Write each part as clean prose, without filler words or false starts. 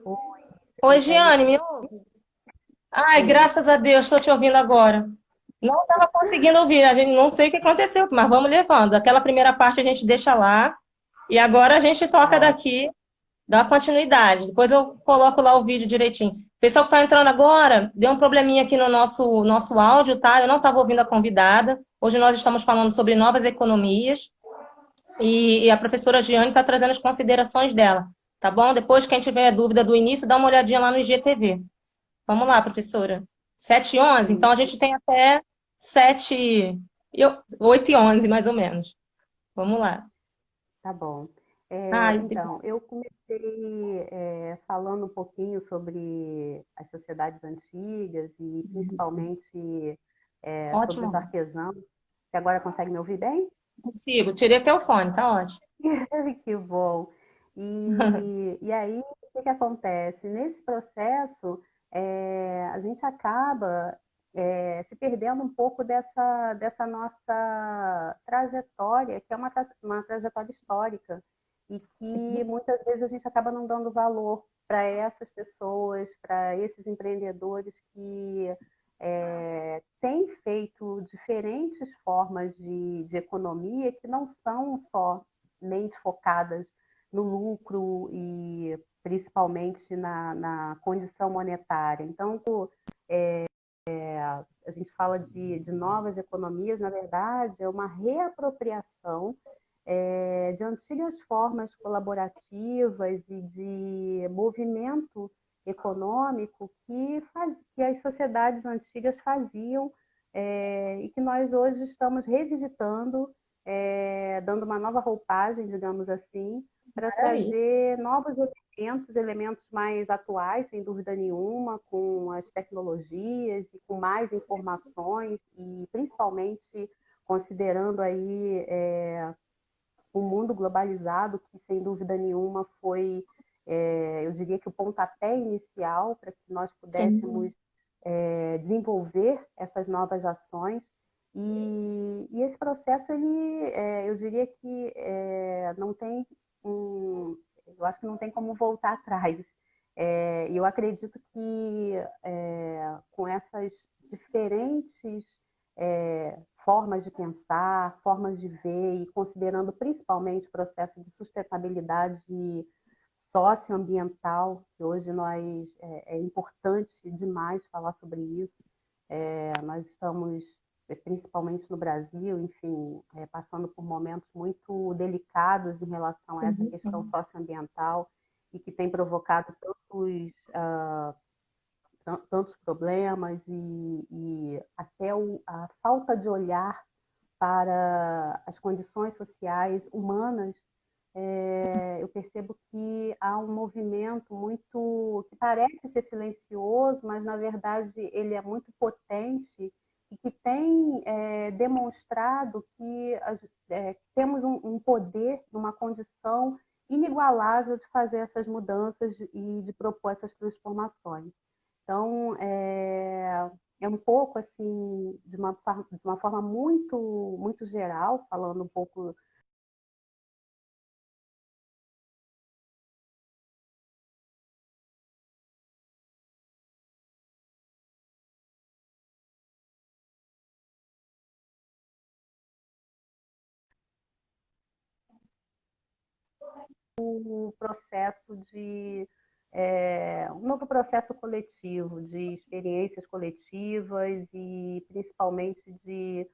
Oi, Oi, consegue Giane, me me ouve? Ai, ouvir? graças a Deus, estou te ouvindo agora. Não estava conseguindo ouvir, a gente não sei o que aconteceu, mas vamos levando. Aquela primeira parte a gente deixa lá e agora a gente toca Tá, daqui, dá continuidade. Depois eu coloco lá o vídeo direitinho. Pessoal que está entrando agora, deu um probleminha aqui no nosso áudio, tá? Eu não estava ouvindo a convidada. Hoje nós estamos falando sobre novas economias e a professora Giane está trazendo as considerações dela, tá bom? Depois, quem tiver dúvida do início, dá uma olhadinha lá no IGTV. Vamos lá, professora. 7h11, então sim, a gente tem até 8h11, mais ou menos. Vamos lá. tá bom. Ai, Então, eu comecei falando um pouquinho sobre as sociedades antigas e principalmente sobre os ótimo. artesãos. Você agora consegue me ouvir bem? Consigo. Tirei até o fone, tá ótimo. Que bom. E aí, o que que acontece? Nesse processo, a gente acaba se perdendo um pouco dessa nossa trajetória, que é uma trajetória histórica, e que Sim, muitas vezes a gente acaba não dando valor para essas pessoas, para esses empreendedores que têm feito diferentes formas de economia que não são só mente focadas no lucro e principalmente na condição monetária. Então, a gente fala de novas economias, na verdade, é uma reapropriação de antigas formas colaborativas e de movimento econômico que as sociedades antigas faziam e que nós hoje estamos revisitando, dando uma nova roupagem, digamos assim, para maravilha. trazer novos elementos mais atuais, sem dúvida nenhuma, com as tecnologias e com mais informações e principalmente considerando aí o mundo globalizado, que sem dúvida nenhuma foi, eu diria que o pontapé inicial para que nós pudéssemos Sim, desenvolver essas novas ações. E esse processo, eu diria que não tem eu acho que não tem como voltar atrás. E eu acredito que com essas diferentes formas de pensar, formas de ver, e considerando principalmente o processo de sustentabilidade socioambiental, que hoje é importante demais falar sobre isso. Nós estamos, principalmente no Brasil, enfim, passando por momentos muito delicados em relação a essa sim, questão sim. socioambiental e que tem provocado tantos problemas e até a falta de olhar para as condições sociais humanas, eu percebo que há um movimento muito que parece ser silencioso, mas na verdade ele é muito potente e que tem demonstrado que temos um poder, uma condição inigualável de fazer essas mudanças e de propor essas transformações. Então, é um pouco assim, de uma forma muito geral, falando um pouco do processo um novo processo coletivo, de experiências coletivas e principalmente de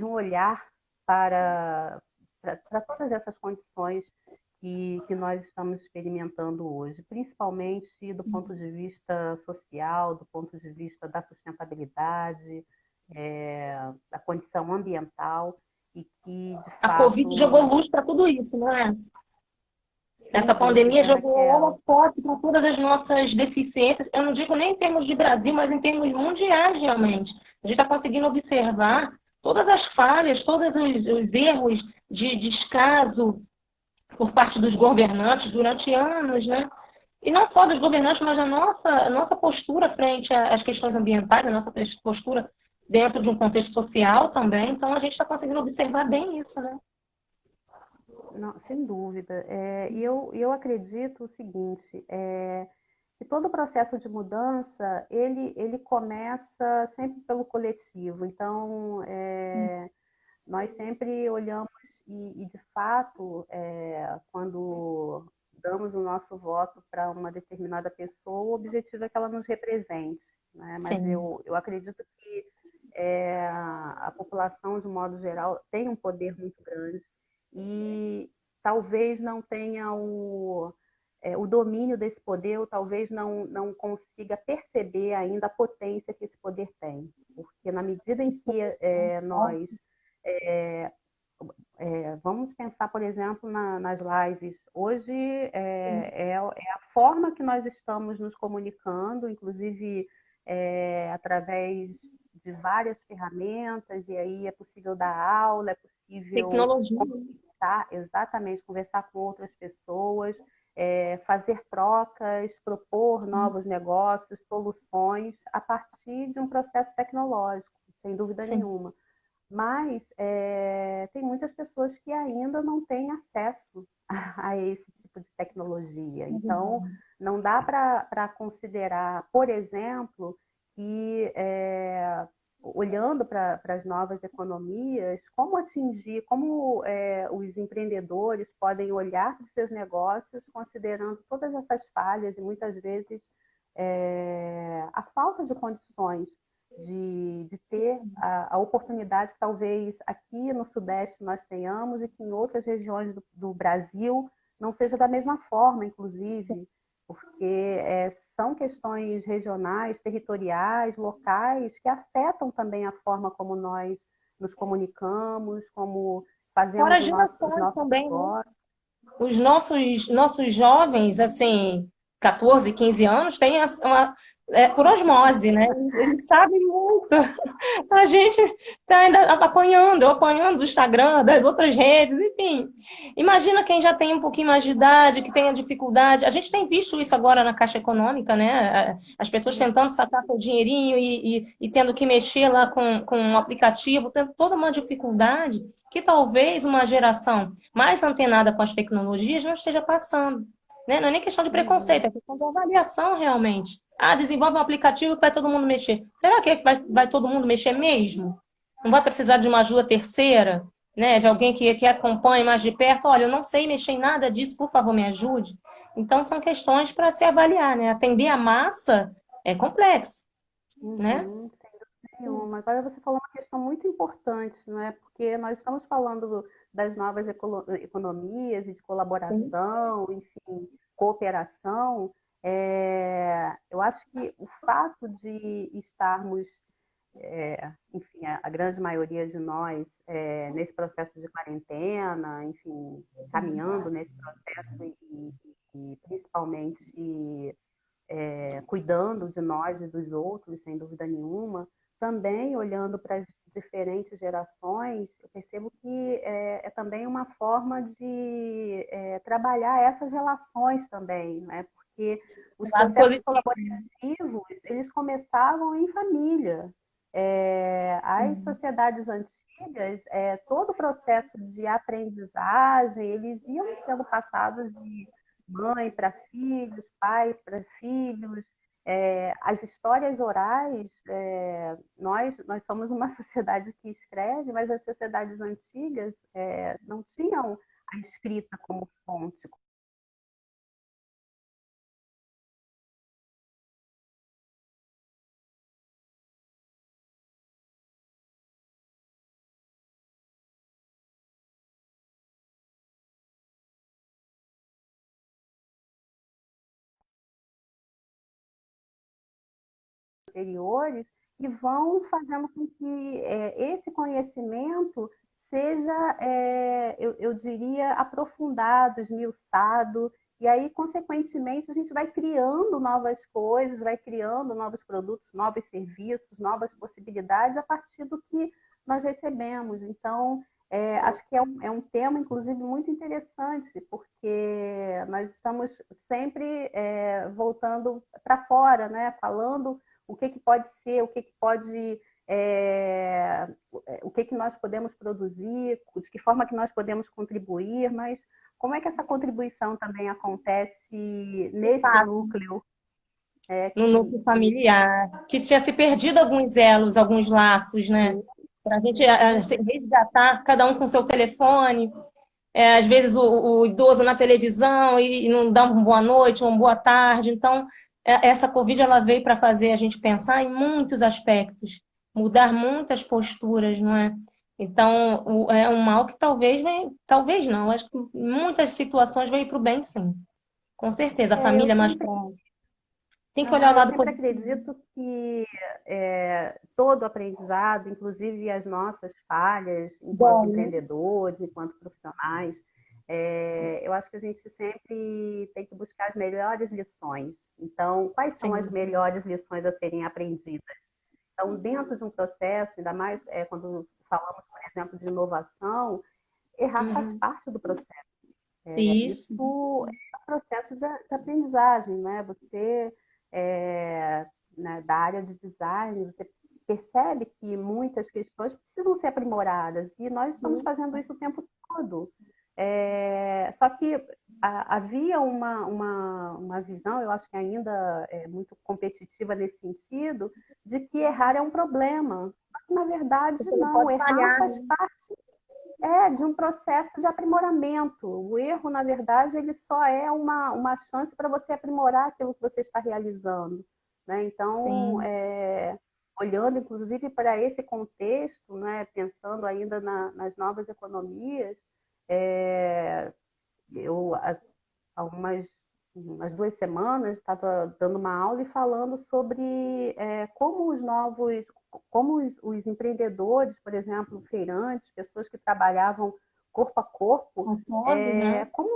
um olhar para todas essas condições que nós estamos experimentando hoje, principalmente do ponto de vista social, do ponto de vista da sustentabilidade, da condição ambiental, e que, de A Covid jogou fato, luz para tudo isso, não é? sem Essa pandemia dúvida, jogou Raquel. holofote para todas as nossas deficiências. Eu não digo nem em termos de Brasil, mas em termos mundiais, realmente. A gente está conseguindo observar todas as falhas, todos os erros de descaso por parte dos governantes durante anos, né? E não só dos governantes, mas a nossa postura frente às questões ambientais, a nossa postura dentro de um contexto social também. Então, a gente está conseguindo observar bem isso, né? Não, sem dúvida. E eu acredito o seguinte, que todo processo de mudança, ele começa sempre pelo coletivo. Então, nós sempre olhamos e de fato, quando damos o nosso voto para uma determinada pessoa, o objetivo é que ela nos represente, né? Mas Sim. eu acredito que a população, de modo geral, tem um poder muito grande e talvez não tenha o domínio desse poder, ou talvez não consiga perceber ainda a potência que esse poder tem. Porque na medida em que nós é, vamos pensar, por exemplo, nas lives. Hoje é a forma que nós estamos nos comunicando, inclusive através de várias ferramentas, e aí é possível dar aula, é possível Tecnologia. conversar, exatamente, conversar com outras pessoas, fazer trocas, propor novos negócios, soluções, a partir de um processo tecnológico, sem dúvida Sim. nenhuma. Mas tem muitas pessoas que ainda não têm acesso a esse tipo de tecnologia. Então, não dá para considerar, por exemplo, que olhando para as novas economias, como atingir, como os empreendedores podem olhar para os seus negócios considerando todas essas falhas e muitas vezes a falta de condições de ter a oportunidade que talvez aqui no Sudeste nós tenhamos e que em outras regiões do Brasil não seja da mesma forma, inclusive, porque são questões regionais, territoriais, locais, que afetam também a forma como nós nos comunicamos, como Fora fazemos as os gerações nossos também, né? negócios. Os nossos jovens, assim, 14, 15 anos, têm por osmose, né? Eles sabem muito. A gente está ainda apanhando do Instagram, das outras redes, enfim. Imagina quem já tem um pouquinho mais de idade, que tenha dificuldade. A gente tem visto isso agora na Caixa Econômica, né? As pessoas tentando sacar seu dinheirinho e tendo que mexer lá com um aplicativo, tendo toda uma dificuldade que talvez uma geração mais antenada com as tecnologias não esteja passando. Né? Não é nem questão de preconceito, Uhum. é questão de avaliação realmente. Ah, desenvolve um aplicativo que vai todo mundo mexer. Será que vai todo mundo mexer mesmo? Não vai precisar de uma ajuda terceira, né? De alguém que acompanhe mais de perto? Olha, eu não sei mexer em nada disso, por favor, me ajude. Então, são questões para se avaliar, né? Atender a massa é complexo, né? Uhum, sem dúvida nenhuma. Agora você falou uma questão muito importante, não é? Porque nós estamos falando das novas economias e de Sim. colaboração, enfim, cooperação. Eu acho que o fato de estarmos, enfim, a grande maioria de nós nesse processo de quarentena, enfim, caminhando nesse processo e principalmente cuidando de nós e dos outros, sem dúvida nenhuma, também olhando para as diferentes gerações, eu percebo que também uma forma de trabalhar essas relações também, né? Porque os Lado processos positivo. colaborativos, eles começavam em família. As sociedades antigas, todo o processo de aprendizagem, eles iam sendo passados de mãe para filhos, pai para filhos. As histórias orais, nós somos uma sociedade que escreve, mas as sociedades antigas não tinham a escrita como fonte. Anteriores e vão fazendo com que esse conhecimento seja, eu diria, aprofundado, esmiuçado, e aí, consequentemente, a gente vai criando novas coisas, vai criando novos produtos, novos serviços, novas possibilidades a partir do que nós recebemos. Então, acho que é um tema, inclusive, muito interessante, porque nós estamos sempre voltando para fora, né? Falando o que pode ser, o que pode o que que nós podemos produzir, de que forma que nós podemos contribuir, mas como é que essa contribuição também acontece nesse núcleo No núcleo familiar, que tinha se perdido alguns elos, alguns laços, né? Para a gente resgatar, cada um com seu telefone, às vezes o idoso na televisão e não dá uma boa noite, uma boa tarde. Então, essa Covid ela veio para fazer a gente pensar em muitos aspectos, mudar muitas posturas, não é? Então, é um mal que talvez não, acho que em muitas situações veio para o bem, sim. Com certeza, a Eu família mais sempre próxima. Tem que olhar o Eu lado sempre positivo. acredito que todo aprendizado, inclusive as nossas falhas enquanto Bom, né? empreendedores, enquanto profissionais, eu acho que a gente sempre tem que buscar as melhores lições. Então, quais são as Sim. melhores lições a serem aprendidas? Então, dentro de um processo, ainda mais quando falamos, por exemplo, de inovação, errar faz parte do processo. Isso. Isso é um processo de aprendizagem, né? Você, da área de design, você percebe que muitas questões precisam ser aprimoradas e nós estamos fazendo isso o tempo todo. Só que havia uma visão, eu acho que ainda é muito competitiva nesse sentido, de que errar é um problema. Mas, na verdade, Você não não. pode Errar falhar, faz né? parte de um processo de aprimoramento. O erro, na verdade, ele só é uma chance para você aprimorar aquilo que você está realizando. Né? Então, Sim. olhando inclusive para esse contexto, né, pensando ainda nas novas economias, eu há umas 2 semanas estava dando uma aula e falando sobre como os empreendedores, por exemplo, feirantes, pessoas que trabalhavam corpo a corpo, Concordo, né? como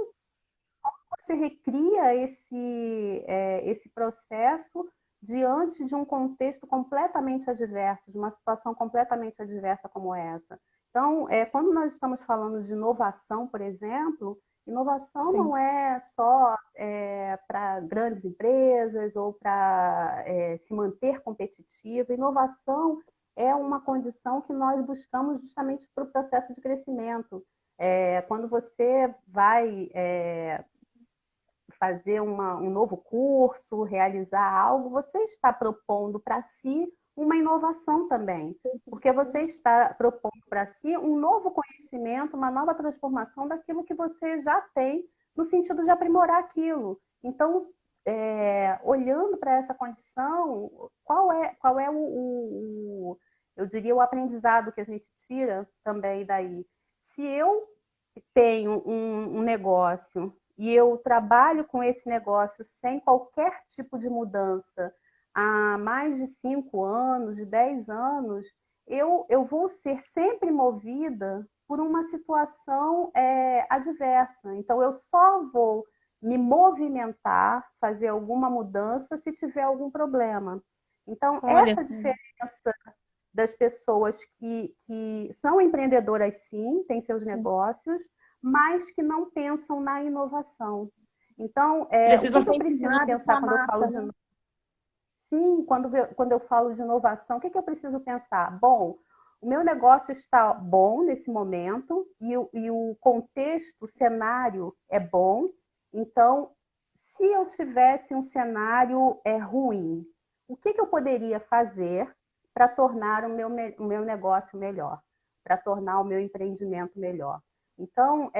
você recria esse processo diante de um contexto completamente adverso, de uma situação completamente adversa como essa. Então, quando nós estamos falando de inovação, por exemplo, inovação Sim. não é só para grandes empresas ou para se manter competitivo. Inovação é uma condição que nós buscamos justamente para o processo de crescimento. Quando você vai fazer um novo curso, realizar algo, você está propondo para si uma inovação também, porque você está propondo para si um novo conhecimento, uma nova transformação daquilo que você já tem, no sentido de aprimorar aquilo. Então, olhando para essa condição, qual é eu diria, o aprendizado que a gente tira também daí? Se eu tenho um negócio e eu trabalho com esse negócio sem qualquer tipo de mudança há mais de 5 anos, de 10 anos, eu vou ser sempre movida por uma situação adversa. Então, eu só vou me movimentar, fazer alguma mudança se tiver algum problema. Então, Olha, essa assim, diferença das pessoas que são empreendedoras, sim, têm seus negócios, mas que não pensam na inovação. Então, o precisam que, que eu ser preciso empurrados para pensar a quando eu falo massa, de né? sim, quando eu falo de inovação, o que, que eu preciso pensar? Bom, o meu negócio está bom nesse momento e o contexto, o cenário é bom. Então, se eu tivesse um cenário ruim, o que, que eu poderia fazer para tornar o meu negócio melhor, para tornar o meu empreendimento melhor? Então,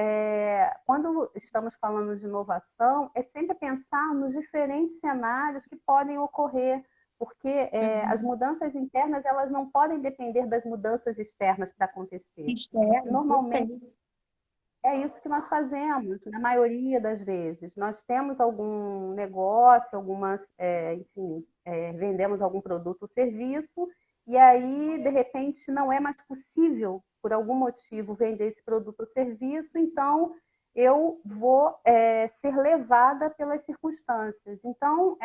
quando estamos falando de inovação, é sempre pensar nos diferentes cenários que podem ocorrer, porque as Uhum. mudanças internas elas não podem depender das mudanças externas para acontecer. Externo, Normalmente perfeito. é isso que nós fazemos, na maioria das vezes. Nós temos algum negócio, enfim, vendemos algum produto ou serviço, e aí, de repente, não é mais possível, por algum motivo, vender esse produto ou serviço, então eu vou ser levada pelas circunstâncias. Então,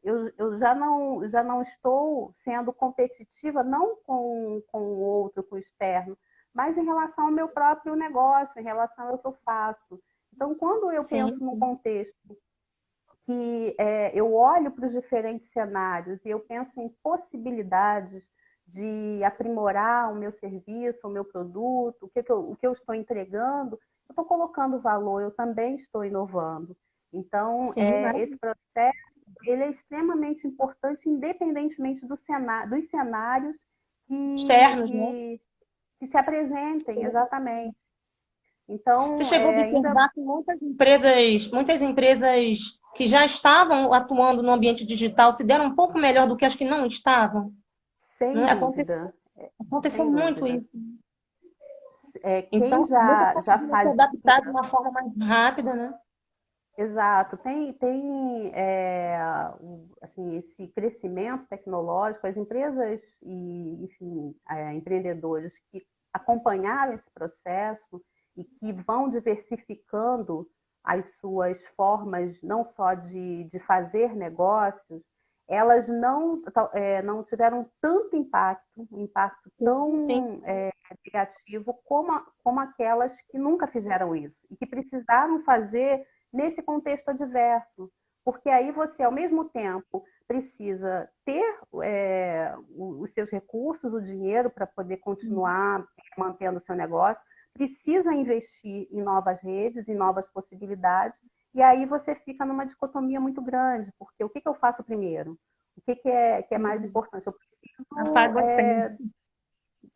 eu já não estou sendo competitiva, não com o outro, com o externo, mas em relação ao meu próprio negócio, em relação ao que eu faço. Então, quando eu Sim, penso num sim. contexto que eu olho para os diferentes cenários e eu penso em possibilidades de aprimorar o meu serviço, o meu produto, o que eu estou entregando, eu estou colocando valor, eu também estou inovando. Então, Sim, né? esse processo ele é extremamente importante, independentemente dos cenários Externos, né? que se apresentem, exatamente. Você Então, chegou a ainda observar que muitas empresas que já estavam atuando no ambiente digital se deram um pouco melhor do que as que não estavam? sem Não é? Aconteceu, dúvida, aconteceu sem muito dúvida. isso. Quem Então, muitas já conseguiram se fazia. adaptar de uma forma mais rápida, né? Exato, tem assim, esse crescimento tecnológico, as empresas e, enfim, empreendedores que acompanharam esse processo e que vão diversificando as suas formas, não só de fazer negócios, elas não tiveram tanto impacto, um impacto Sim, tão negativo como aquelas que nunca fizeram isso e que precisaram fazer nesse contexto adverso. Porque aí você, ao mesmo tempo, precisa ter os seus recursos, o dinheiro para poder continuar mantendo o seu negócio, precisa investir em novas redes, em novas possibilidades, e aí você fica numa dicotomia muito grande, porque o que eu faço primeiro? O que é mais importante? Eu preciso apaga sempre.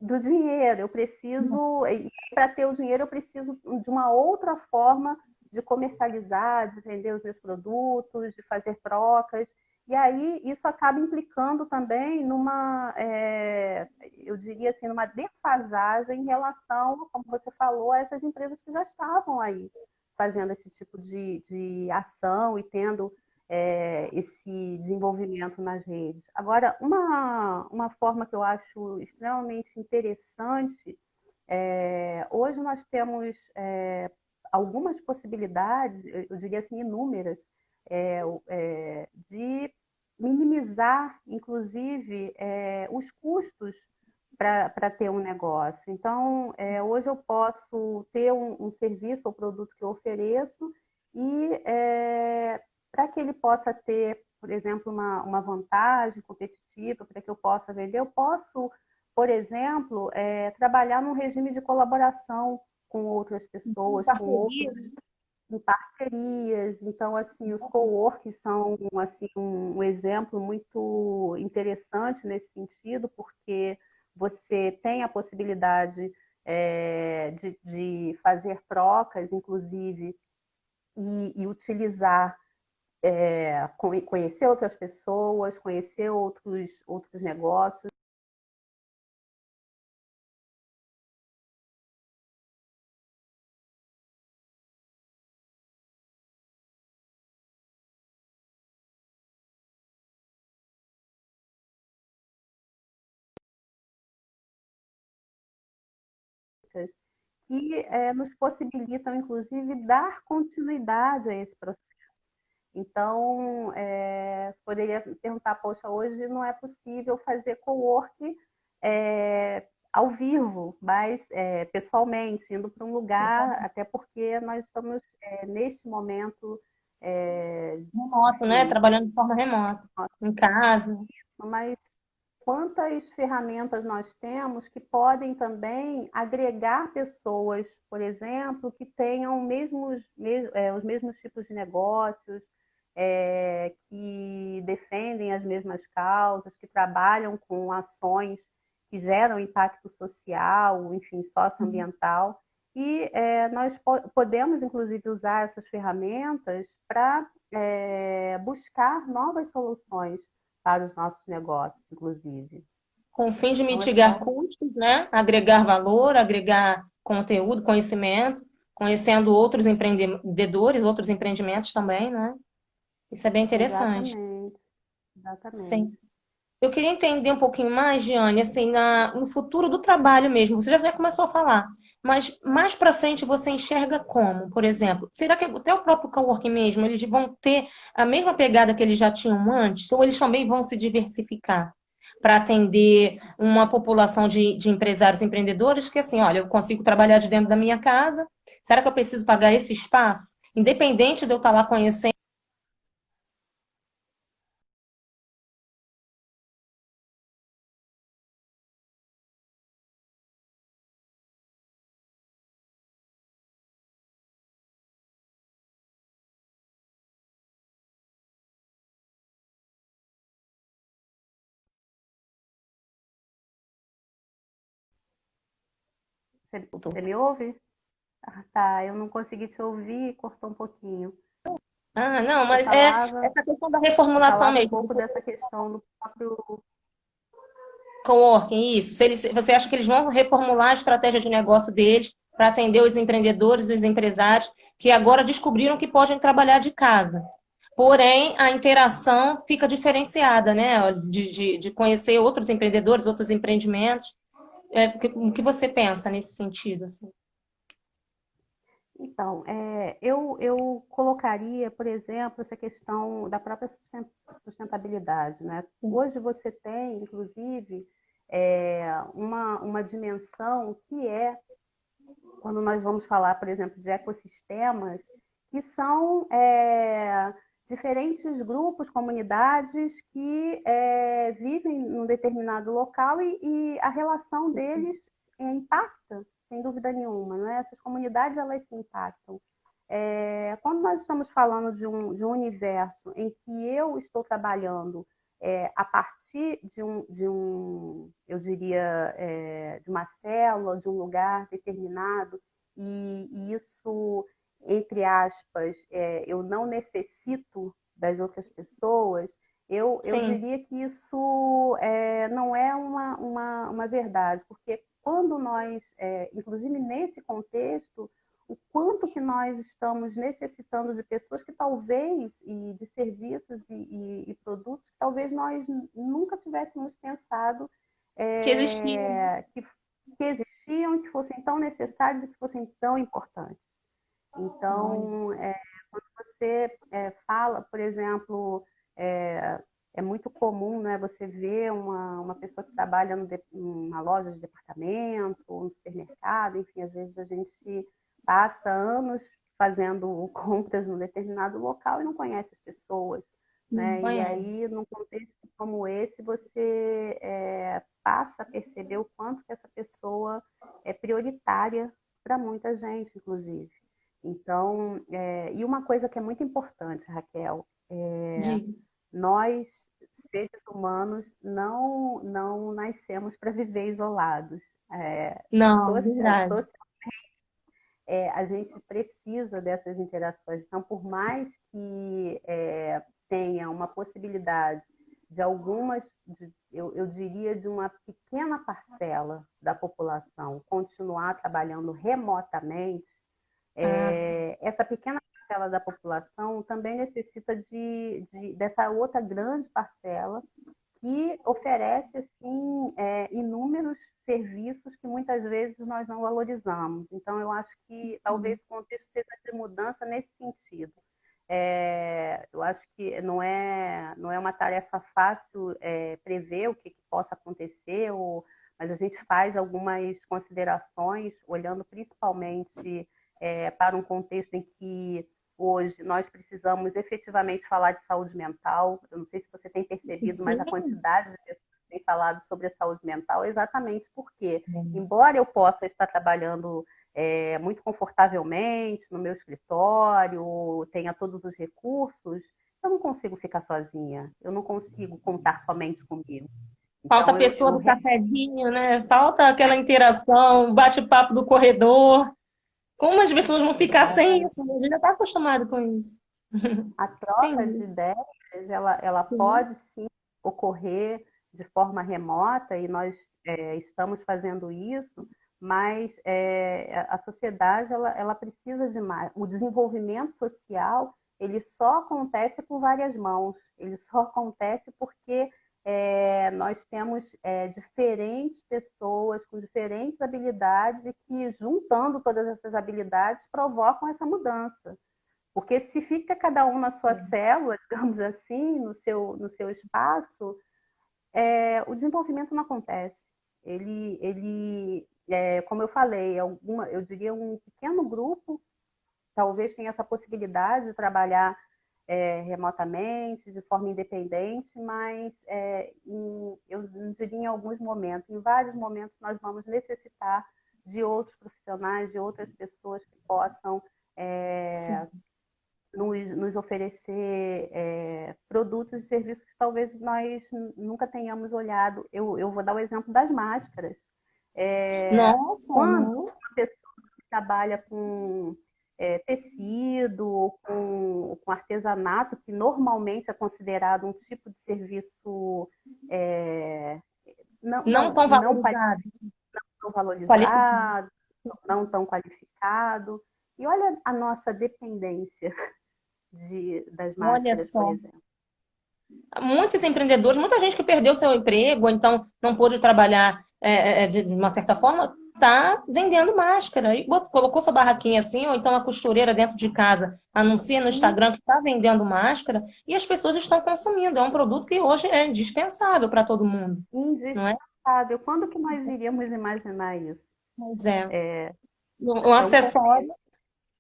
do dinheiro, eu preciso, e para ter o dinheiro, eu preciso de uma outra forma de comercializar, de vender os meus produtos, de fazer trocas. E aí isso acaba implicando também eu diria assim, numa defasagem em relação, como você falou, a essas empresas que já estavam aí fazendo esse tipo de ação e tendo esse desenvolvimento nas redes. Agora, uma forma que eu acho extremamente interessante, hoje nós temos algumas possibilidades, eu diria assim, inúmeras, de minimizar, inclusive, os custos para ter um negócio. Então, hoje eu posso ter um serviço ou produto que eu ofereço e para que ele possa ter, por exemplo, uma vantagem competitiva, para que eu possa vender, eu posso, por exemplo, trabalhar num regime de colaboração com outras pessoas, com Parceria, outros em parcerias. Então, assim, os co-works são assim, um exemplo muito interessante nesse sentido, porque você tem a possibilidade de fazer trocas, inclusive, e utilizar, conhecer outras pessoas, conhecer outros negócios. Que nos possibilitam, inclusive, dar continuidade a esse processo. Então, você poderia perguntar, poxa, hoje não é possível fazer co-work ao vivo, mas pessoalmente, indo para um lugar, até porque nós estamos, neste momento, remoto, né? enfim, Trabalhando de forma remota, em casa. mas quantas ferramentas nós temos que podem também agregar pessoas, por exemplo, que tenham os mesmos tipos de negócios, que defendem as mesmas causas, que trabalham com ações que geram impacto social, enfim, socioambiental. E nós podemos, inclusive, usar essas ferramentas para buscar novas soluções para os nossos negócios, inclusive. Com o fim de Então, é mitigar só custos, né? Agregar valor, agregar conteúdo, conhecimento, conhecendo outros empreendedores, outros empreendimentos também, né? Isso é bem interessante. exatamente, exatamente. Sim. Eu queria entender um pouquinho mais, Giane, assim, no futuro do trabalho mesmo. Você já até começou a falar, mas mais para frente você enxerga como, por exemplo? Será que até o próprio coworking mesmo, eles vão ter a mesma pegada que eles já tinham antes, ou eles também vão se diversificar para atender uma população de empresários e empreendedores que, assim, olha, eu consigo trabalhar de dentro da minha casa, será que eu preciso pagar esse espaço? Independente de eu estar lá conhecendo Você me ouve? Ah, tá, eu não consegui te ouvir, cortou um pouquinho. Ah, não, Você mas é falava, essa questão da você reformulação falava um mesmo, pouco dessa questão do próprio. coworking, isso. Você acha que eles vão reformular a estratégia de negócio deles para atender os empreendedores e os empresários que agora descobriram que podem trabalhar de casa? Porém, a interação fica diferenciada, né? De conhecer outros empreendedores, outros empreendimentos. O que você pensa nesse sentido? Assim? Então, eu colocaria, por exemplo, essa questão da própria sustentabilidade, né? Hoje você tem, inclusive, uma dimensão que é, quando nós vamos falar, por exemplo, de ecossistemas, que são diferentes grupos, comunidades que vivem num determinado local e a relação deles impacta, sem dúvida nenhuma, né? Essas comunidades elas se impactam. Quando nós estamos falando de um universo em que eu estou trabalhando a partir eu diria, de uma célula, de um lugar determinado, e isso, entre aspas, eu não necessito das outras pessoas, eu Sim, diria que isso não é uma verdade, porque quando nós, inclusive nesse contexto, o quanto que nós estamos necessitando de pessoas que talvez, e de serviços e produtos que talvez nós nunca tivéssemos pensado que existia. que existiam, que fossem tão necessários e que fossem tão importantes. Então, quando você fala, por exemplo, é, é muito comum, né, você ver uma pessoa que trabalha numa loja de departamento, ou no supermercado, enfim, às vezes a gente passa anos fazendo compras num determinado local e não conhece as pessoas, Não né? E conhece. aí, num contexto como esse, você passa a perceber o quanto que essa pessoa é prioritária para muita gente, inclusive. Então, e uma coisa que é muito importante, Raquel, Diga. nós, seres humanos, não nascemos para viver isolados. Não, Soci- verdade. soci- a gente precisa dessas interações. Então, por mais que tenha uma possibilidade de eu diria, de uma pequena parcela da população continuar trabalhando remotamente, Ah, sim. essa pequena parcela da população também necessita dessa outra grande parcela que oferece assim inúmeros serviços que muitas vezes nós não valorizamos. Então, eu acho que talvez o contexto seja de mudança nesse sentido. Eu acho que não é uma tarefa fácil prever o que possa acontecer, mas a gente faz algumas considerações, olhando principalmente para um contexto em que hoje nós precisamos efetivamente falar de saúde mental. Eu não sei se você tem percebido, mas a Sim. quantidade de pessoas que têm falado sobre a saúde mental é exatamente porque, embora eu possa estar trabalhando muito confortavelmente no meu escritório, tenha todos os recursos, eu não consigo ficar sozinha, eu não consigo contar somente comigo. Falta a Então, pessoa do cafezinho, né? Falta aquela interação, bate-papo do corredor. Como as pessoas vão ficar sem exatamente, isso? A gente já está acostumado com isso. a troca de Entendi. ideias, ela Sim, pode sim ocorrer de forma remota e nós estamos fazendo isso, mas a sociedade ela precisa de mais. O desenvolvimento social ele só acontece por várias mãos, ele só acontece porque nós temos diferentes pessoas com diferentes habilidades e que, juntando todas essas habilidades, provocam essa mudança. Porque se fica cada um na sua célula, digamos assim, no seu espaço, o desenvolvimento não acontece. Como eu falei, eu diria um pequeno grupo talvez tenha essa possibilidade de trabalhar remotamente, de forma independente, mas eu diria em alguns momentos, em vários momentos, nós vamos necessitar de outros profissionais, de outras pessoas que possam sim. nos oferecer produtos e serviços que talvez nós nunca tenhamos olhado. Eu vou dar o exemplo das máscaras. Nossa, Quando uhum. uma pessoa que trabalha com tecido, com artesanato, que normalmente é considerado um tipo de serviço é, Não tão não valorizado. Qualificado. valorizado, não tão qualificado. E olha a nossa dependência das Olha máscaras, por só. exemplo. Muitos empreendedores, muita gente que perdeu seu emprego, ou então não pôde trabalhar de uma certa forma, está vendendo máscara. E colocou sua barraquinha assim, ou então a costureira dentro de casa anuncia no E Instagram que está vendendo máscara e as pessoas estão consumindo. É um produto que hoje é indispensável para todo mundo, não é? indispensável. Quando que nós iríamos imaginar isso? Pois é. É, Um é um acessório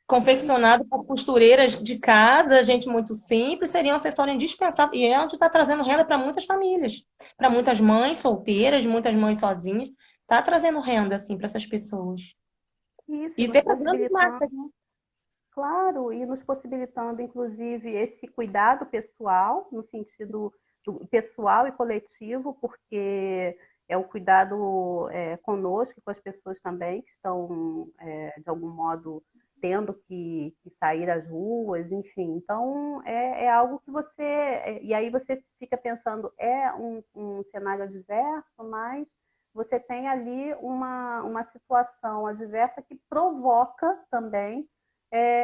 confeccionado por costureiras de casa, gente muito simples, seria um acessório indispensável. E é onde está trazendo renda para muitas famílias, para muitas mães solteiras, muitas mães sozinhas. Está trazendo renda, assim, para essas pessoas. isso, e E nos tem as grandes possibilitando, marcas, né? claro, e nos possibilitando, inclusive, esse cuidado pessoal, no sentido pessoal e coletivo, porque é o cuidado conosco e com as pessoas também que estão, de algum modo, tendo que sair às ruas, enfim. Então, é algo que você. E aí você fica pensando, é um cenário adverso, mas você tem ali uma situação adversa que provoca também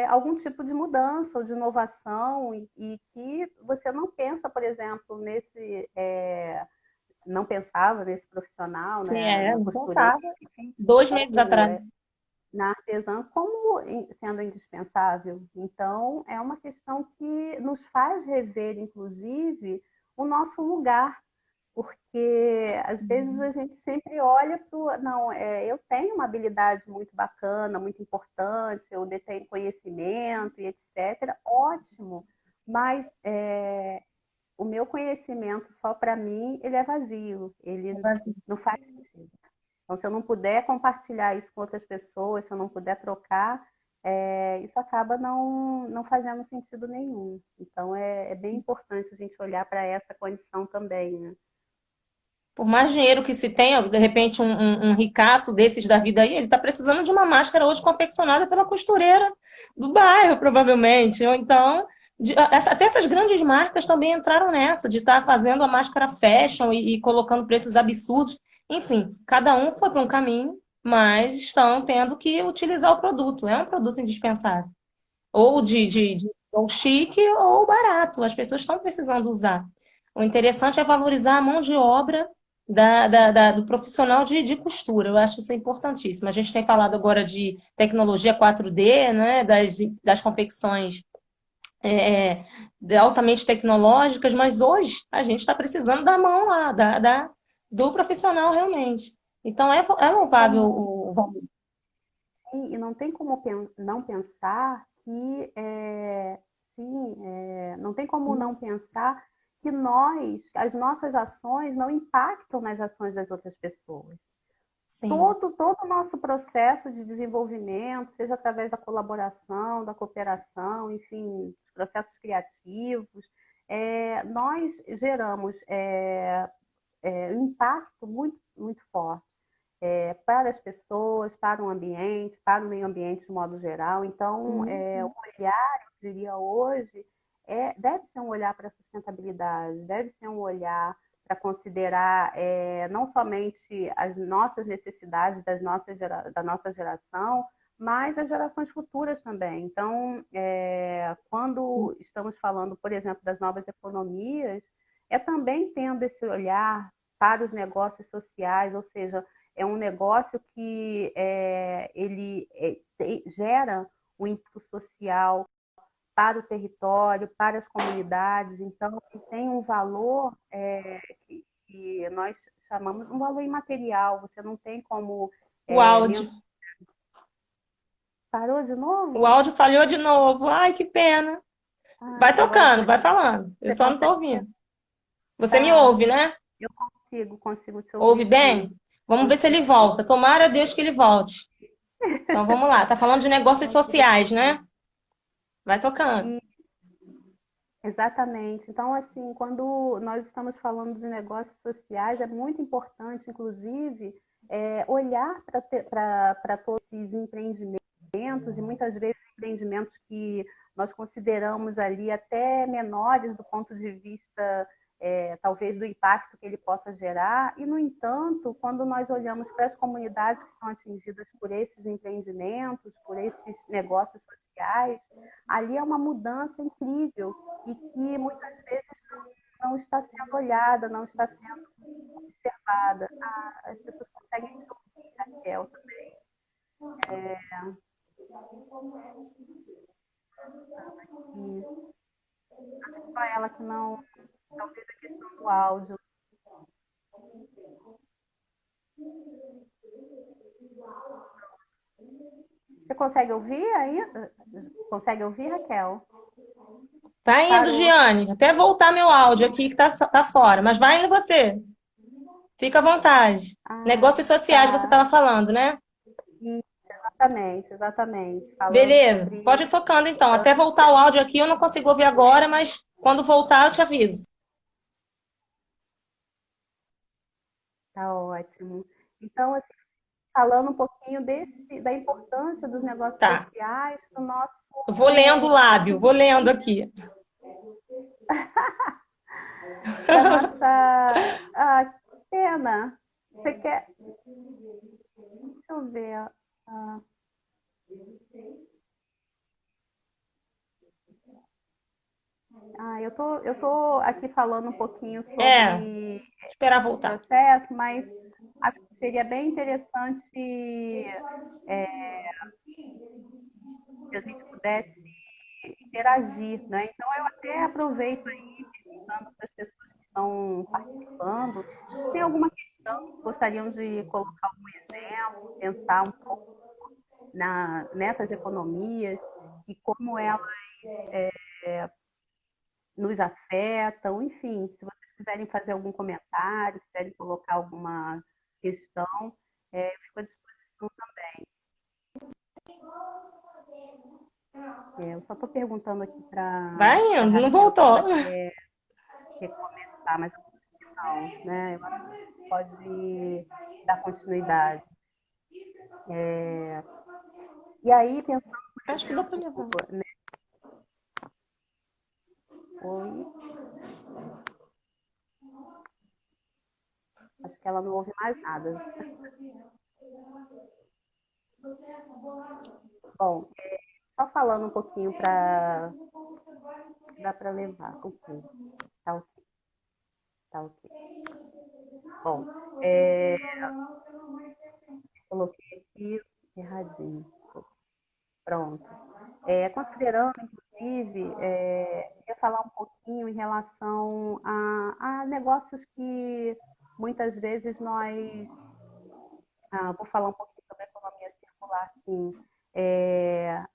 algum tipo de mudança ou de inovação e que você não pensa, por exemplo, não pensava nesse profissional, Sim, né, na não costureira, contava. 2 meses ou atrás. na artesã, como sendo indispensável. Então, é uma questão que nos faz rever, inclusive, o nosso lugar porque às vezes a gente sempre olha para o. Não, eu tenho uma habilidade muito bacana, muito importante, eu detenho conhecimento e etc. Ótimo, mas o meu conhecimento só para mim ele é vazio, ele não faz sentido. Então, se eu não puder compartilhar isso com outras pessoas, se eu não puder trocar, isso acaba não fazendo sentido nenhum. Então, é bem importante a gente olhar para essa condição também, né? Por mais dinheiro que se tenha, de repente, um ricaço desses da vida aí, ele está precisando de uma máscara hoje confeccionada pela costureira do bairro, provavelmente. Ou então, até essas grandes marcas também entraram nessa, de estar fazendo a máscara fashion e colocando preços absurdos. Enfim, cada um foi para um caminho, mas estão tendo que utilizar o produto. É um produto indispensável. Ou ou chique ou barato. As pessoas estão precisando usar. O interessante é valorizar a mão de obra do profissional de costura. Eu acho isso importantíssimo. A gente tem falado agora de tecnologia 4D, né, das confecções é, altamente tecnológicas, mas hoje a gente está precisando da mão lá, do profissional realmente. Então é louvável Como o valor. e não tem como não pensar que, não tem como não pensar que as nossas ações não impactam nas ações das outras pessoas. Sim. Todo o nosso processo de desenvolvimento, seja através da colaboração, da cooperação, enfim, dos processos criativos, nós geramos um impacto muito, muito forte para as pessoas, para o ambiente, para o meio ambiente de modo geral. Então, o olhar, eu diria hoje, deve ser um olhar para a sustentabilidade, deve ser um olhar para considerar não somente as nossas necessidades da nossa geração, mas as gerações futuras também. Então, quando estamos falando, por exemplo, das novas economias, é também tendo esse olhar para os negócios sociais, ou seja, é um negócio que ele gera o ímpeto social para o território, para as comunidades, então tem um valor que nós chamamos um valor imaterial, você não tem como O áudio. mensurar. Parou de O novo? áudio falhou de novo. Ai, que pena. Vai Agora tocando, vai falando. Eu você só não estou consegue? ouvindo. Você me Tá, ouve, né? eu consigo te Ouve ouvir sim. bem? Vamos ver se ele volta. Tomara a Deus que ele volte. Então vamos lá. Tá falando de negócios Consigo. sociais, né? Vai tocando. E exatamente. Então, assim, quando nós estamos falando de negócios sociais, é muito importante, inclusive, olhar para todos esses empreendimentos, e muitas vezes empreendimentos que nós consideramos ali até menores do ponto de vista, talvez, do impacto que ele possa gerar, e, no entanto, quando nós olhamos para as comunidades que são atingidas por esses empreendimentos, por esses negócios sociais, ali é uma mudança incrível e que muitas vezes não está sendo olhada, não está sendo observada. As pessoas conseguem te ouvir, Raquel, também. E acho que só ela que não. Talvez a questão do áudio. Você consegue ouvir aí? Consegue ouvir, Raquel? Tá indo, Parou. Giane. Até voltar meu áudio aqui que tá fora. Mas vai indo você. Fica à vontade. Ah, Negócios sociais você tá. estava falando, né? Exatamente, exatamente. Falando Beleza. Pode sobre. ir tocando então. Até voltar o áudio aqui, eu não consigo ouvir agora, mas quando voltar eu te aviso. Tá ótimo. Então, assim, falando um pouquinho da importância dos negócios Tá. sociais para o nosso, Eu vou lendo o lábio, vou lendo desenvolvimento, aqui. para nossa. Ah, que pena. Você quer. Deixa eu ver. Ah, eu tô aqui falando um pouquinho É, sobre esperar esse voltar. processo, mas acho que seria bem interessante que a gente pudesse interagir, né? Então, eu até aproveito aí, perguntando para as pessoas que estão participando, se tem alguma questão que gostariam de colocar algum exemplo, pensar um pouco nessas economias e como elas nos afetam, enfim, se vocês quiserem fazer algum comentário, quiserem colocar alguma questão, eu fico à disposição também. Eu só estou perguntando aqui para Vai a indo, não Raquel se ela voltou. quer começar, mas eu acho que não, né? Eu acho que a gente pode dar continuidade. E aí, pensando, por Acho que dá para exemplo, levar. né? Oi, acho que ela não ouve mais nada. Bom, só falando um pouquinho para dá para levar. Ok, tá ok, tá ok. Bom, coloquei aqui erradinho. Pronto. Considerando, inclusive, queria falar um pouquinho em relação a negócios que muitas vezes nós. Vou falar um pouquinho sobre a economia circular, sim,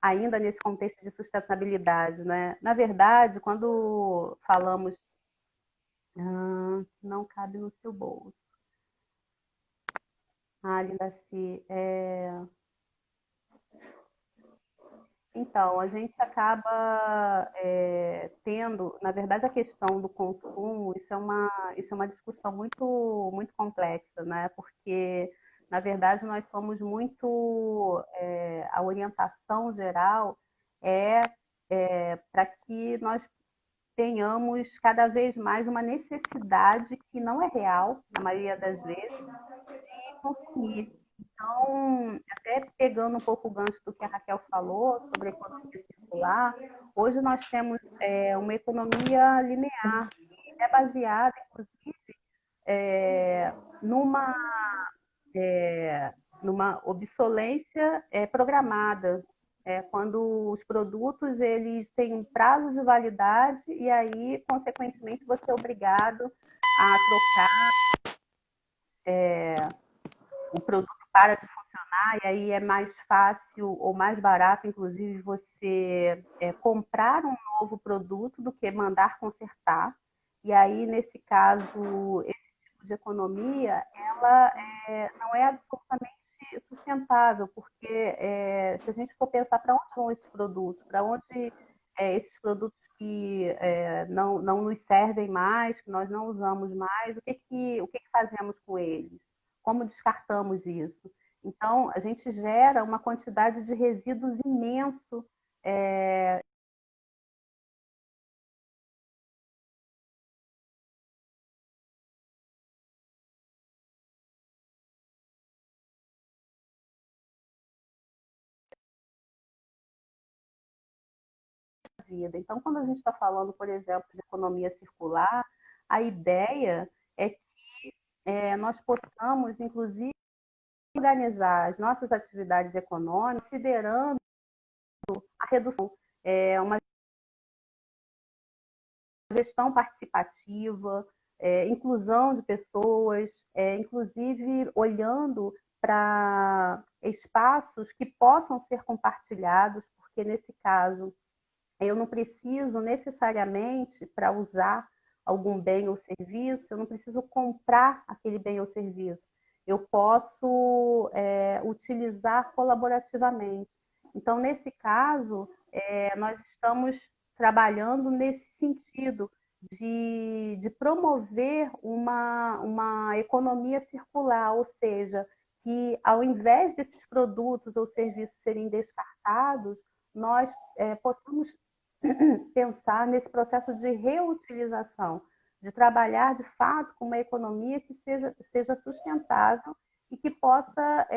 ainda nesse contexto de sustentabilidade, né? Na verdade, quando falamos. Não cabe no seu bolso. Linda, se. Então, a gente acaba tendo, na verdade, a questão do consumo, isso é uma discussão muito, muito complexa, né? Porque, na verdade, nós somos muito, a orientação geral é, para que nós tenhamos cada vez mais uma necessidade que não é real, na maioria das vezes, de consumir. Então, até pegando um pouco o gancho do que a Raquel falou sobre a economia circular, hoje nós temos uma economia linear, que é baseada, inclusive, numa, numa obsolência programada, quando os produtos eles têm um prazo de validade e aí, consequentemente, você é obrigado a trocar, o produto para de funcionar, e aí é mais fácil ou mais barato, inclusive, você comprar um novo produto do que mandar consertar. E aí, nesse caso, esse tipo de economia, ela não é absolutamente sustentável, porque se a gente for pensar para onde vão esses produtos, para onde esses produtos que não nos servem mais, que nós não usamos mais, o que fazemos com eles? como descartamos isso? Então, a gente gera uma quantidade de resíduos imenso. Vida. Então, quando a gente está falando, por exemplo, de economia circular, a ideia é que nós possamos, inclusive, organizar as nossas atividades econômicas, considerando a redução, uma gestão participativa, inclusão de pessoas, inclusive olhando para espaços que possam ser compartilhados, porque nesse caso eu não preciso necessariamente, para usar algum bem ou serviço, eu não preciso comprar aquele bem ou serviço. Eu posso utilizar colaborativamente. Então, nesse caso, nós estamos trabalhando nesse sentido de promover uma economia circular, ou seja, que ao invés desses produtos ou serviços serem descartados, nós possamos pensar nesse processo de reutilização, de trabalhar de fato com uma economia que seja sustentável e que possa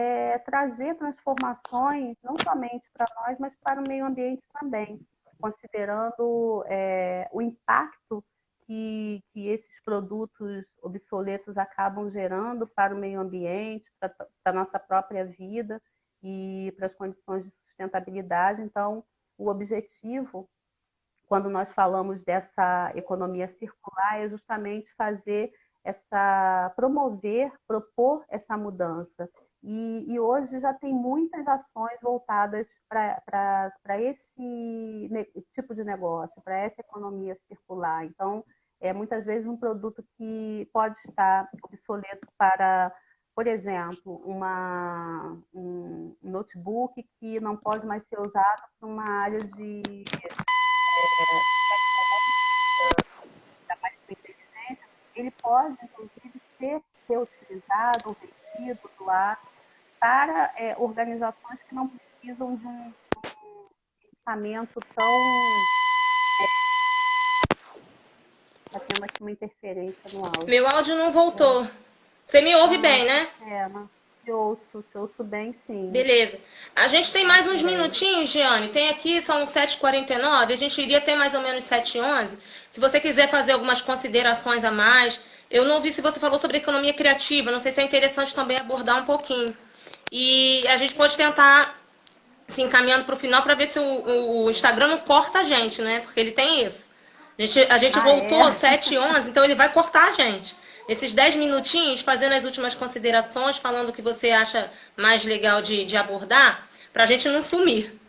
trazer transformações não somente para nós, mas para o meio ambiente também, considerando o impacto que esses produtos obsoletos acabam gerando para o meio ambiente, para a nossa própria vida e para as condições de sustentabilidade. Então, o objetivo, quando nós falamos dessa economia circular, é justamente propor essa mudança. E hoje já tem muitas ações voltadas para esse tipo de negócio, para essa economia circular. Então, muitas vezes um produto que pode estar obsoleto para, por exemplo, um notebook que não pode mais ser usado para uma área de ele pode, inclusive, ser reutilizado, vendido, doado para organizações que não precisam de um equipamento tão... Está tendo aqui uma interferência no áudio. Meu áudio não voltou. Você me ouve bem, né? Te ouço bem, sim. Beleza. A gente tem mais uns minutinhos, Giane. Tem aqui, são 7h49, a gente iria ter mais ou menos 7h11. Se você quiser fazer algumas considerações a mais. Eu não ouvi se você falou sobre economia criativa, não sei se é interessante também abordar um pouquinho. E a gente pode tentar se encaminhando para o final para ver se o Instagram não corta a gente, né? Porque ele tem isso. A gente voltou 7h11, então ele vai cortar a gente. Esses 10 minutinhos, fazendo as últimas considerações, falando o que você acha mais legal de abordar, para a gente não sumir.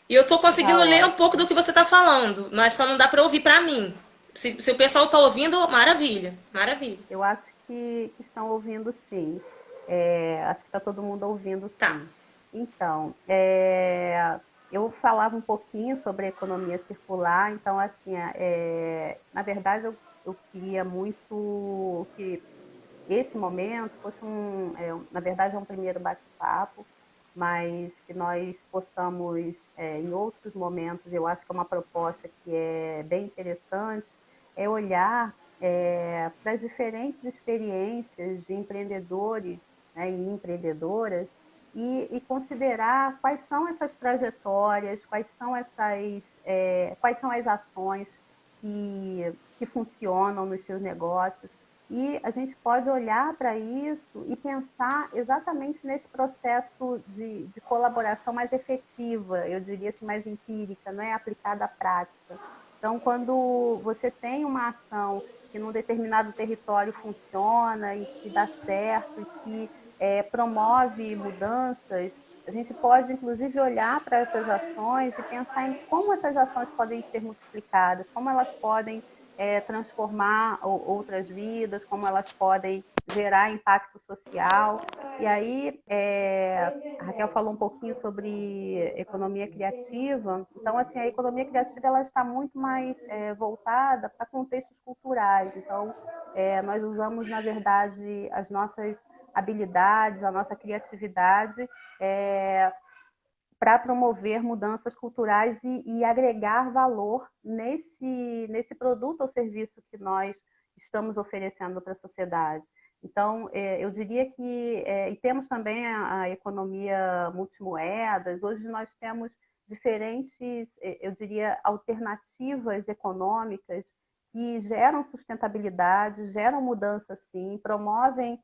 E eu estou conseguindo ler um pouco do que você está falando, mas só não dá para ouvir para mim. Se o pessoal está ouvindo, maravilha, maravilha. Eu acho que estão ouvindo, sim. Acho que está todo mundo ouvindo, sim. Tá. Então, eu falava um pouquinho sobre a economia circular. Então, assim, na verdade, eu queria muito que esse momento fosse na verdade, é um primeiro bate-papo, mas que nós possamos, em outros momentos, eu acho que é uma proposta que é bem interessante, é olhar para as diferentes experiências de empreendedores, né, e empreendedoras e considerar quais são essas trajetórias, quais são as ações que funcionam nos seus negócios. E a gente pode olhar para isso e pensar exatamente nesse processo de colaboração mais efetiva, eu diria assim, mais empírica, não é aplicada à prática. Então, quando você tem uma ação que num determinado território funciona e que dá certo e que promove mudanças, a gente pode, inclusive, olhar para essas ações e pensar em como essas ações podem ser multiplicadas, como elas podem transformar outras vidas, como elas podem gerar impacto social. E aí, a Raquel falou um pouquinho sobre economia criativa. Então, assim, a economia criativa ela está muito mais voltada para contextos culturais. Então, nós usamos, na verdade, as nossas habilidades, a nossa criatividade para promover mudanças culturais e agregar valor nesse produto ou serviço que nós estamos oferecendo para a sociedade. Então, eu diria que... e temos também a economia multimoedas. Hoje nós temos diferentes, eu diria, alternativas econômicas que geram sustentabilidade, geram mudança, sim, promovem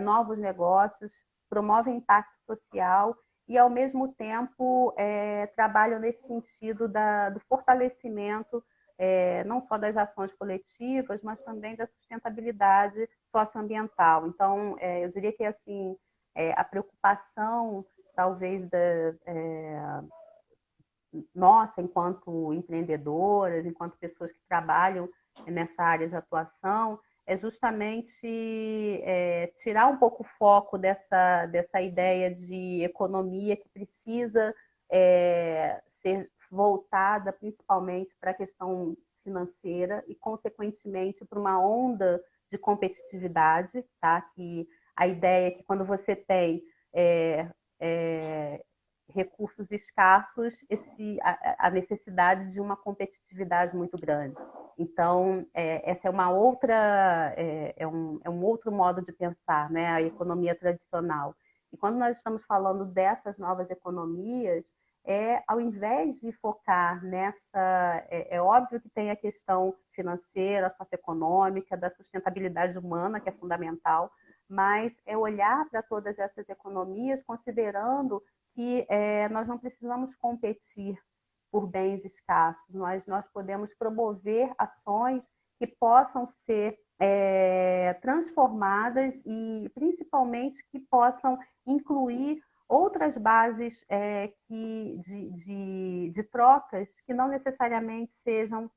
novos negócios, promovem impacto social e, ao mesmo tempo, trabalham nesse sentido do fortalecimento não só das ações coletivas, mas também da sustentabilidade socioambiental. Então, eu diria que assim, a preocupação, talvez, nossa, enquanto empreendedoras, enquanto pessoas que trabalham nessa área de atuação, é justamente tirar um pouco o foco dessa ideia de economia que precisa ser voltada principalmente para a questão financeira e, consequentemente, para uma onda de competitividade, tá? Que a ideia é que quando você tem recursos escassos, a necessidade de uma competitividade muito grande. Então, essa é uma outra, um outro modo de pensar, né? A economia tradicional. E quando nós estamos falando dessas novas economias, ao invés de focar nessa... É óbvio que tem a questão financeira, socioeconômica, da sustentabilidade humana, que é fundamental, mas é olhar para todas essas economias considerando que nós não precisamos competir por bens escassos, nós podemos promover ações que possam ser transformadas e, principalmente, que possam incluir outras bases de trocas que não necessariamente sejam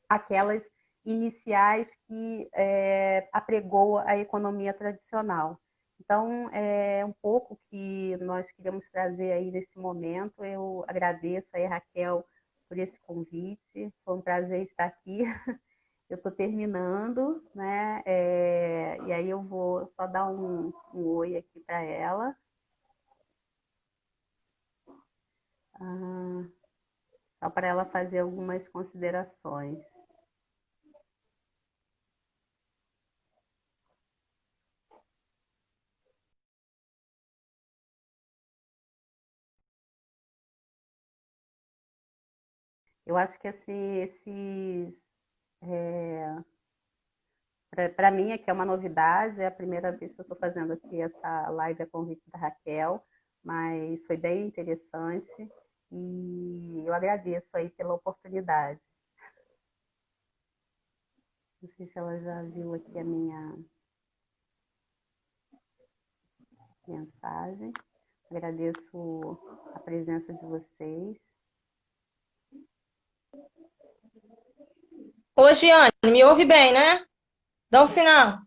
aquelas iniciais que apregoa a economia tradicional. Então, é um pouco que nós queremos trazer aí nesse momento. Eu agradeço aí, Raquel, por esse convite. Foi um prazer estar aqui. Eu estou terminando, né? E aí eu vou só dar um oi aqui para ela. Só para ela fazer algumas considerações. Eu acho que assim, para mim aqui é uma novidade, é a primeira vez que eu estou fazendo aqui essa live a convite da Raquel, mas foi bem interessante e eu agradeço aí pela oportunidade. Não sei se ela já viu aqui a minha mensagem. Agradeço a presença de vocês. Ô, Giane, me ouve bem, né? Dá um sinal.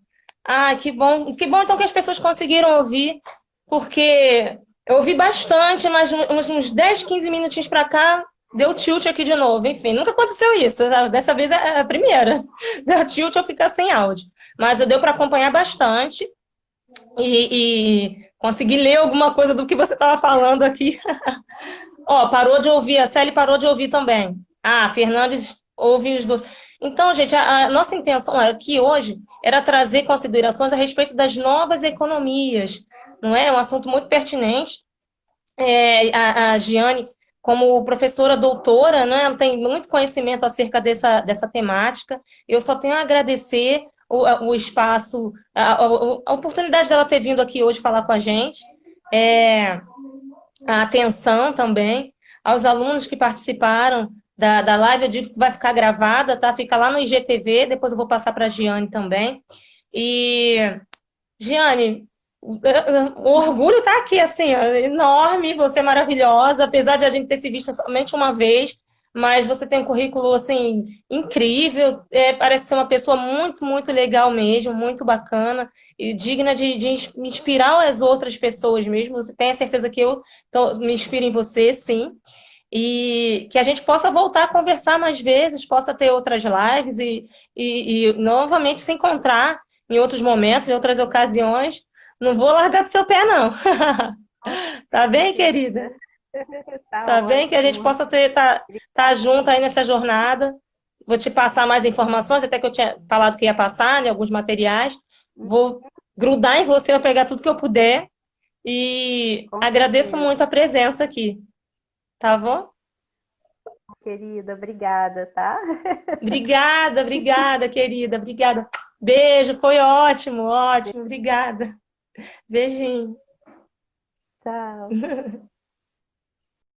Ah, que bom. Que bom então que as pessoas conseguiram ouvir, porque eu ouvi bastante, mas uns 10, 15 minutinhos para cá, deu tilt aqui de novo. Enfim, nunca aconteceu isso. Dessa vez é a primeira. Deu tilt eu ficar sem áudio. Mas deu para acompanhar bastante e consegui ler alguma coisa do que você estava falando aqui. Ó, parou de ouvir, a Célia parou de ouvir também. Ah, Fernandes ouve os dois. Então, gente, a nossa intenção aqui hoje era trazer considerações a respeito das novas economias, não é? É um assunto muito pertinente. A Giane, como professora doutora, né, ela tem muito conhecimento acerca dessa temática. Eu só tenho a agradecer o espaço, a oportunidade dela ter vindo aqui hoje falar com a gente. A atenção também aos alunos que participaram da live. Eu digo que vai ficar gravada, tá? Fica lá no IGTV, depois eu vou passar para a Giane também. E, Giane, o orgulho tá aqui, assim, enorme, você é maravilhosa, apesar de a gente ter se visto somente uma vez, mas você tem um currículo, assim, incrível, parece ser uma pessoa muito, muito legal mesmo, muito bacana, e digna de inspirar as outras pessoas mesmo. Você tem a certeza que eu me inspiro em você, sim, e que a gente possa voltar a conversar mais vezes, possa ter outras lives e novamente se encontrar em outros momentos, em outras ocasiões, Não vou largar do seu pé, não. Tá bem, querida? Tá Tá bem? Que a gente ótimo. possa tá junto aí nessa jornada. Vou te passar mais informações, até que eu tinha falado que ia passar, né, alguns materiais. Vou grudar em você, eu pegar tudo que eu puder. E Com agradeço certeza. muito a presença aqui, tá bom? Querida, obrigada, tá? Obrigada, obrigada, querida, obrigada. Beijo, foi ótimo, ótimo, obrigada. Beijinho. Tchau.